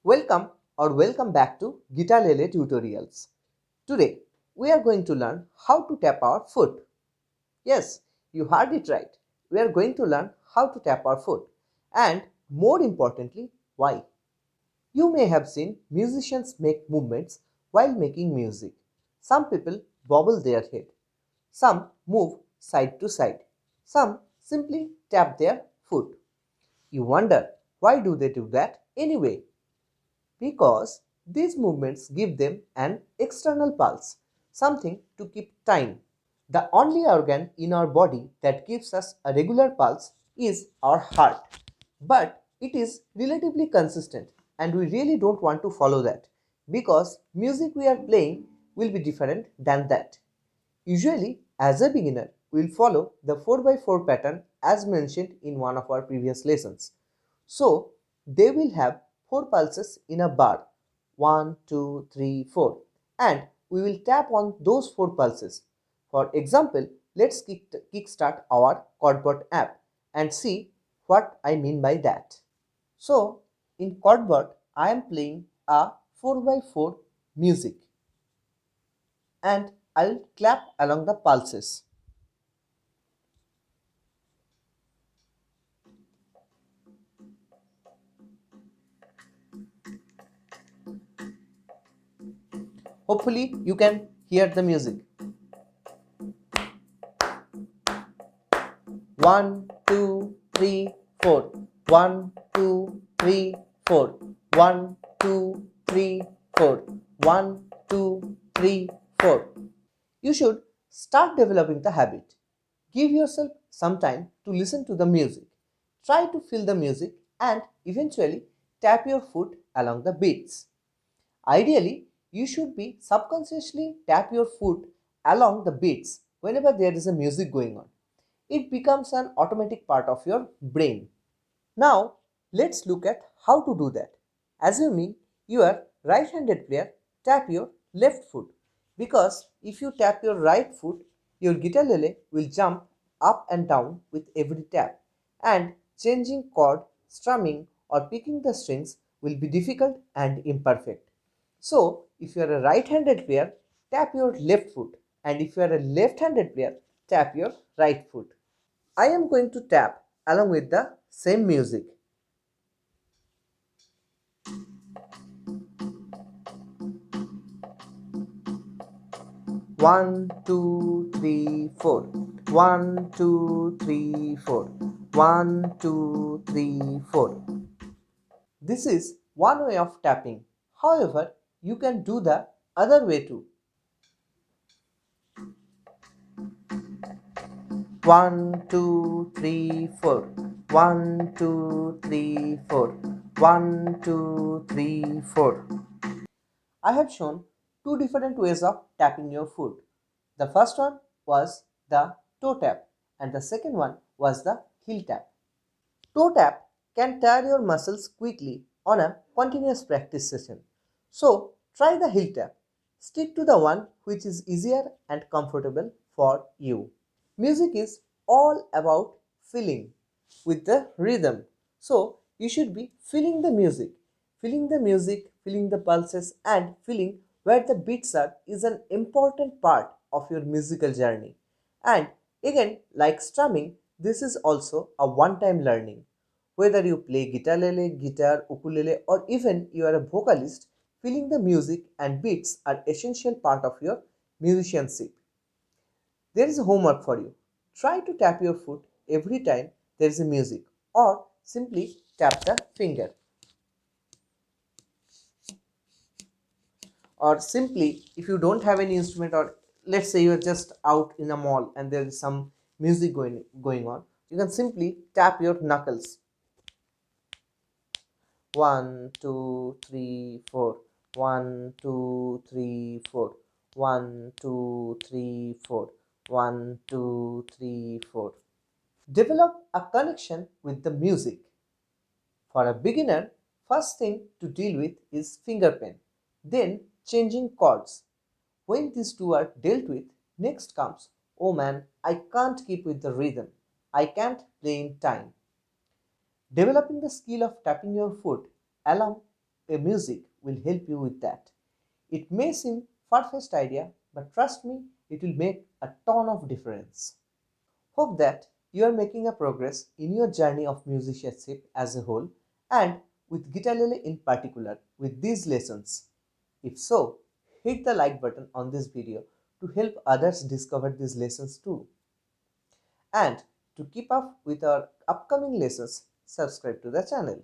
Welcome or welcome back to Guitarlele Tutorials. Today we are going to learn how to tap our foot. Yes, you heard it right. We are going to learn how to tap our foot and more importantly, why. You may have seen musicians make movements while making music. Some people bobble their head. Some move side to side. Some simply tap their foot. You wonder why do they do that anyway? Because these movements give them an external pulse, something to keep time. The only organ in our body that gives us a regular pulse is our heart. But it is relatively consistent and we really don't want to follow that because music we are playing will be different than that. Usually, as a beginner, we will follow the 4x4 pattern as mentioned in one of our previous lessons. So, they will have 4 pulses in a bar 1, 2, 3, 4 and we will tap on those 4 pulses. For example, let's kickstart our Chordboard app and see what I mean by that. So, in Chordboard, I am playing a 4x4 music and I'll clap along the pulses. Hopefully you can hear the music. 1, 2, 3, 4. 1, 2, 3, 4. 1, 2, 3, 4. 1, 2, 3, 4. You should start developing the habit. Give yourself some time to listen to the music. Try to feel the music and eventually tap your foot along the beats. Ideally, you should be subconsciously tap your foot along the beats whenever there is a music going on. It becomes an automatic part of your brain. Now, let's look at how to do that. Assuming you are right-handed player, tap your left foot because if you tap your right foot, your guitarlele will jump up and down with every tap and changing chord, strumming or picking the strings will be difficult and imperfect. So, if you are a right-handed player, tap your left foot and if you are a left-handed player, tap your right foot. I am going to tap along with the same music. 1, 2, 3, 4. 1, 2, 3, 4. 1, 2, 3, 4. This is one way of tapping. However, you can do the other way too. 1, 2, 3, 4. 1, 2, 3, 4. 1, 2, 3, 4. I have shown two different ways of tapping your foot. The first one was the toe tap and the second one was the heel tap. Toe tap can tire your muscles quickly on a continuous practice session. So try the heel tap. Stick to the one which is easier and comfortable for you. Music is all about feeling with the rhythm. So you should be feeling the music, feeling the pulses, and feeling where the beats are is an important part of your musical journey. And again, like strumming, this is also a one time learning. Whether you play guitarlele, guitar, ukulele, or even you are a vocalist, feeling the music and beats are essential part of your musicianship. There is a homework for you. Try to tap your foot every time there is a music or simply tap the finger. Or simply if you don't have any instrument or let's say you are just out in a mall and there is some music going on, you can simply tap your knuckles. 1, 2, 3, 4. 1, 2, 3, 4. 1, 2, 3, 4. 1, 2, 3, 4. Develop a connection with the music. For a beginner, first thing to deal with is finger pain, then changing chords. When these two are dealt with, next comes, oh man, I can't keep with the rhythm. I can't play in time. Developing the skill of tapping your foot along a music will help you with that. It may seem far-fetched idea, but trust me, it will make a ton of difference. Hope that you are making a progress in your journey of musicianship as a whole and with Guitarlele in particular with these lessons. If so, hit the like button on this video to help others discover these lessons too. And to keep up with our upcoming lessons, subscribe to the channel.